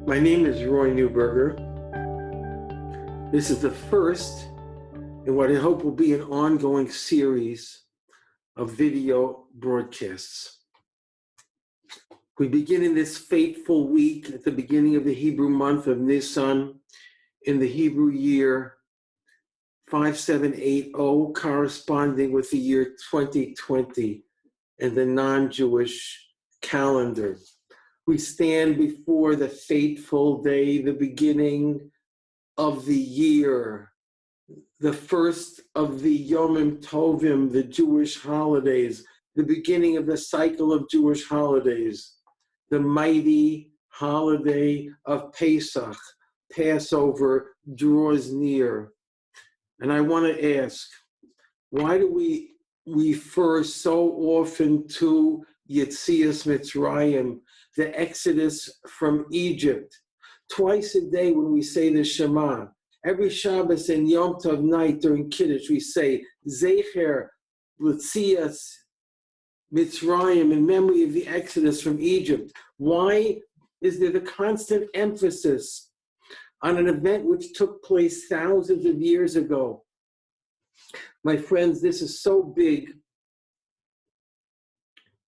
My name is Roy Neuberger. This is the first in what I hope will be an ongoing series of video broadcasts. We begin in this fateful week at the beginning of the Hebrew month of Nisan in the Hebrew year 5780, corresponding with the year 2020 and the non-Jewish calendar. We stand before the fateful day, the beginning of the year, the first of the Yomim Tovim, the Jewish holidays, the beginning of the cycle of Jewish holidays, the mighty holiday of Pesach, Passover, draws near. And I want to ask, why do we refer so often to Yetzias Mitzrayim, the Exodus from Egypt? Twice a day when we say the Shema, every Shabbos and Yom Tov night during Kiddush, we say Zecher Yetzias Mitzrayim, in memory of the Exodus from Egypt. Why is there the constant emphasis on an event which took place thousands of years ago? My friends, this is so big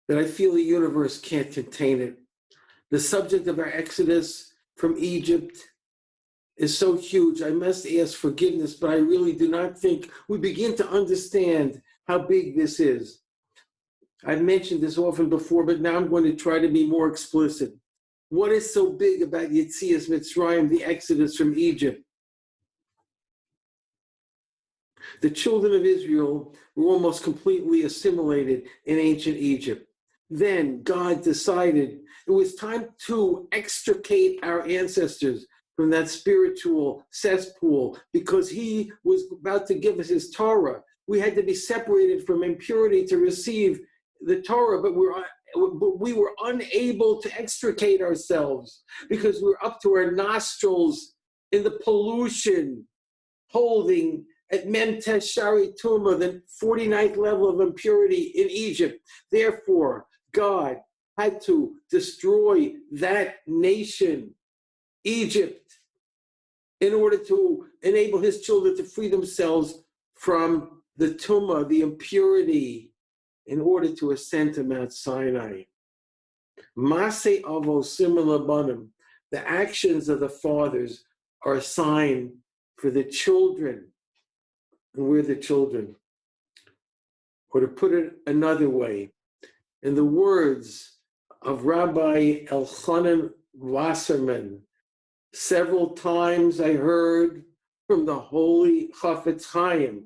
that I feel the universe can't contain it. The subject of our Exodus from Egypt is so huge. I must ask forgiveness, but I really do not think we begin to understand how big this is. I've mentioned this often before, but now I'm going to try to be more explicit. What is so big about Yetzias Mitzrayim, the Exodus from Egypt? The children of Israel were almost completely assimilated in ancient Egypt. Then God decided it was time to extricate our ancestors from that spiritual cesspool because he was about to give us his Torah. We had to be separated from impurity to receive the Torah, but we were unable to extricate ourselves because we were up to our nostrils in the pollution, holding at Memtesh Shari Tuma, the 49th level of impurity in Egypt. Therefore, God had to destroy that nation, Egypt, in order to enable his children to free themselves from the Tumah, the impurity, in order to ascend to Mount Sinai. Masei avos simul labanim, the actions of the fathers are a sign for the children, and we're the children. Or to put it another way, in the words of Rabbi Elchanan Wasserman, several times I heard from the holy Chafetz Chaim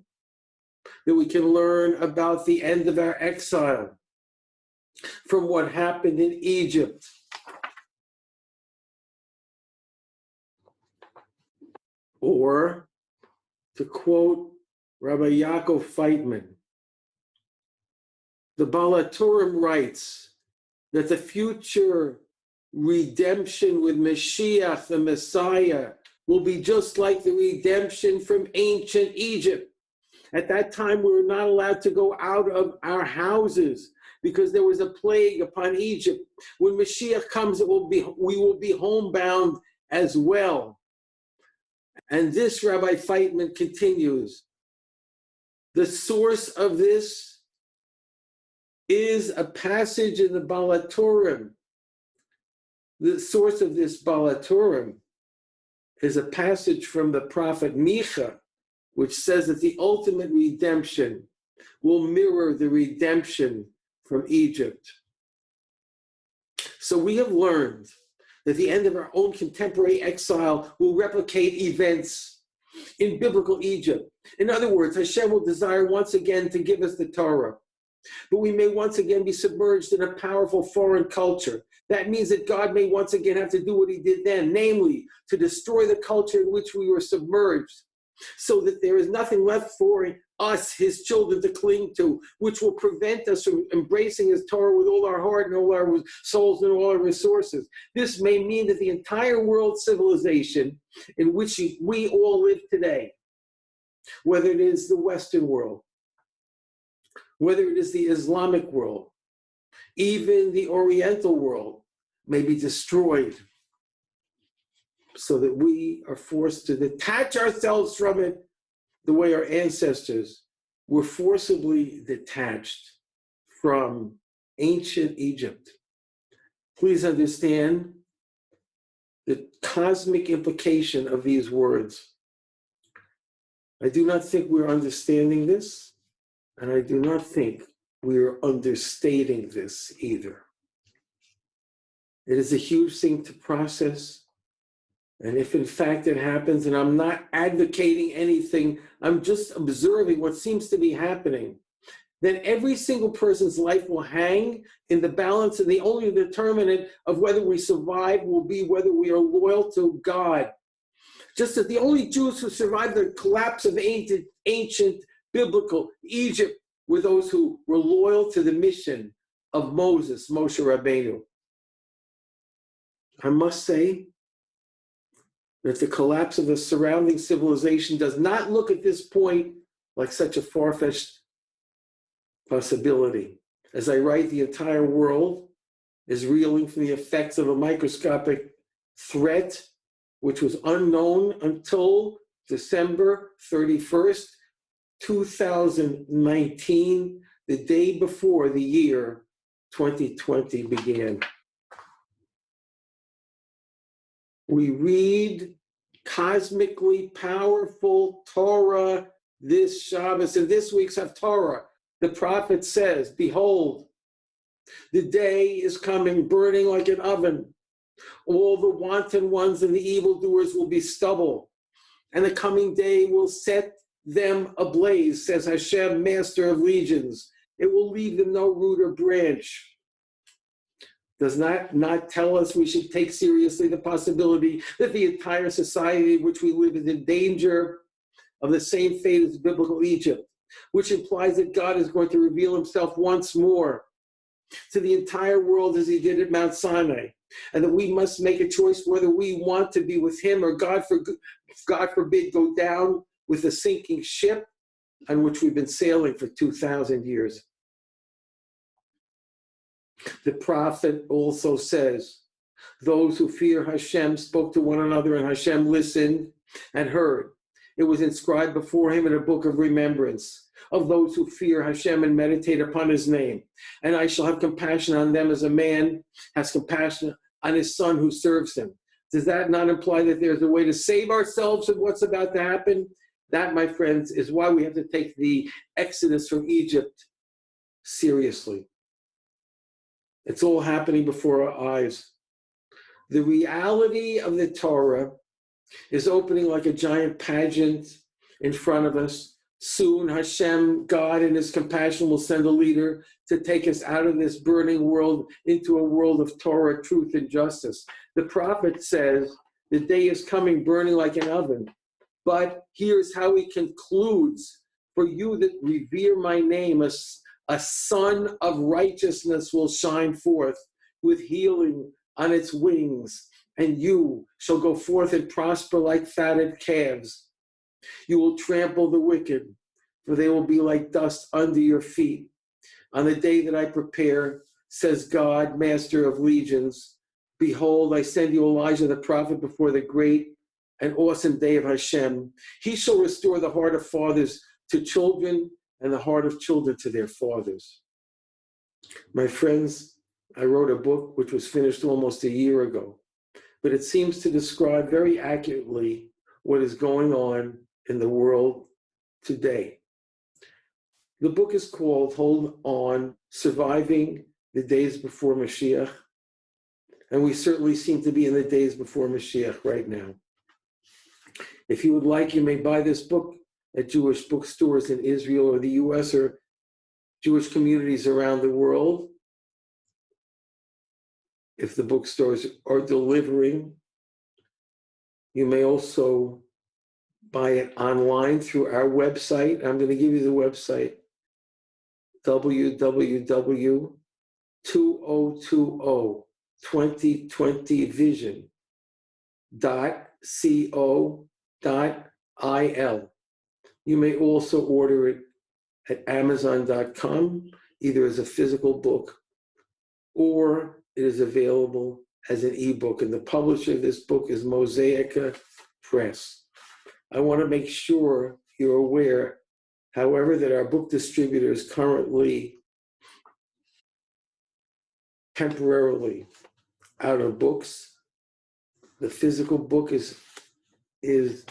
that we can learn about the end of our exile from what happened in Egypt. Or, to quote Rabbi Yaakov Feitman, the Baal HaTurim writes that the future redemption with Mashiach, the Messiah, will be just like the redemption from ancient Egypt. At that time, we were not allowed to go out of our houses because there was a plague upon Egypt. When Mashiach comes, we will be homebound as well. And this, Rabbi Feitman continues, the source of this is a passage in the Baal HaTurim. The source of this Baal HaTurim is a passage from the prophet Micha, which says that the ultimate redemption will mirror the redemption from Egypt. So we have learned that the end of our own contemporary exile will replicate events in biblical Egypt. In other words, Hashem will desire once again to give us the Torah, but we may once again be submerged in a powerful foreign culture. That means that God may once again have to do what he did then, namely to destroy the culture in which we were submerged, so that there is nothing left for us, his children, to cling to, which will prevent us from embracing his Torah with all our heart and all our souls and all our resources. This may mean that the entire world civilization in which we all live today, whether it is the Western world, whether it is the Islamic world, even the Oriental world, may be destroyed. so that we are forced to detach ourselves from it the way our ancestors were forcibly detached from ancient Egypt. Please understand the cosmic implication of these words. I do not think we're understanding this, and I do not think we're understating this either. It is a huge thing to process. And if in fact it happens, and I'm not advocating anything, I'm just observing what seems to be happening, then every single person's life will hang in the balance, and the only determinant of whether we survive will be whether we are loyal to God. Just as the only Jews who survived the collapse of ancient biblical Egypt were those who were loyal to the mission of Moses, Moshe Rabbeinu. I must say that the collapse of the surrounding civilization does not look at this point like such a far-fetched possibility. As I write, the entire world is reeling from the effects of a microscopic threat which was unknown until December 31st, 2019, the day before the year 2020 began. We read cosmically powerful Torah this Shabbos, and this week's Haftarah. The prophet says, behold, the day is coming, burning like an oven. All the wanton ones and the evildoers will be stubble, and the coming day will set them ablaze, says Hashem, master of legions. It will leave them no root or branch. Does not tell us we should take seriously the possibility that the entire society in which we live is in danger of the same fate as biblical Egypt, which implies that God is going to reveal himself once more to the entire world as he did at Mount Sinai, and that we must make a choice whether we want to be with him or, God forbid, go down with the sinking ship on which we've been sailing for 2,000 years. The prophet also says, those who fear Hashem spoke to one another, and Hashem listened and heard. It was inscribed before him in a book of remembrance of those who fear Hashem and meditate upon his name. And I shall have compassion on them as a man has compassion on his son who serves him. Does that not imply that there's a way to save ourselves from what's about to happen? That, my friends, is why we have to take the exodus from Egypt seriously. It's all happening before our eyes. The reality of the Torah is opening like a giant pageant in front of us. Soon Hashem, God in his compassion, will send a leader to take us out of this burning world into a world of Torah, truth, and justice. The prophet says the day is coming burning like an oven. But here's how he concludes. For you that revere my name, a sun of righteousness will shine forth with healing on its wings, and you shall go forth and prosper like fatted calves. You will trample the wicked, for they will be like dust under your feet. On the day that I prepare, says God, master of legions, behold, I send you Elijah the prophet before the great and awesome day of Hashem. He shall restore the heart of fathers to children and the heart of children to their fathers. My friends, I wrote a book which was finished almost a year ago, but it seems to describe very accurately what is going on in the world today. The book is called Hold On, Surviving the Days Before Mashiach, and we certainly seem to be in the days before Mashiach right now. If you would like, you may buy this book at Jewish bookstores in Israel or the US or Jewish communities around the world. If the bookstores are delivering, you may also buy it online through our website. I'm going to give you the website, www.2020vision.co.il. You may also order it at Amazon.com, either as a physical book or it is available as an ebook, and the publisher of this book is Mosaica Press. I want to make sure you're aware, however, that our book distributor is currently temporarily out of books. The physical book is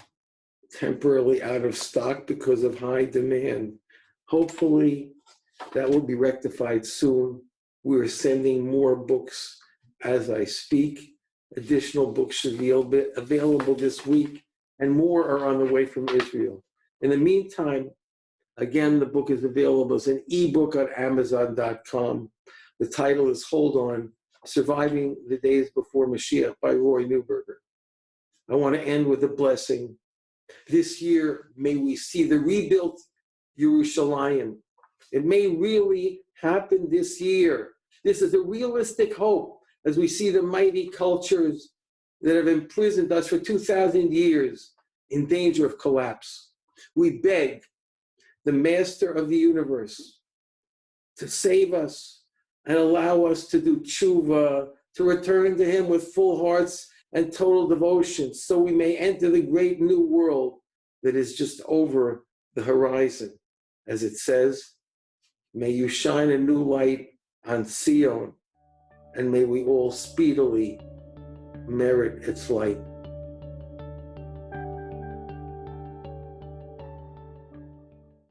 temporarily out of stock because of high demand. Hopefully, that will be rectified soon. We're sending more books as I speak. Additional books should be available this week, and more are on the way from Israel. In the meantime, again, the book is available as an ebook on Amazon.com. The title is Hold On, Surviving the Days Before Mashiach by Roy Neuberger. I want to end with a blessing. This year, may we see the rebuilt Yerushalayim. It may really happen this year. This is a realistic hope as we see the mighty cultures that have imprisoned us for 2,000 years in danger of collapse. We beg the Master of the universe to save us and allow us to do tshuva, to return to him with full hearts and total devotion, so we may enter the great new world that is just over the horizon. As it says, may you shine a new light on Zion, and may we all speedily merit its light.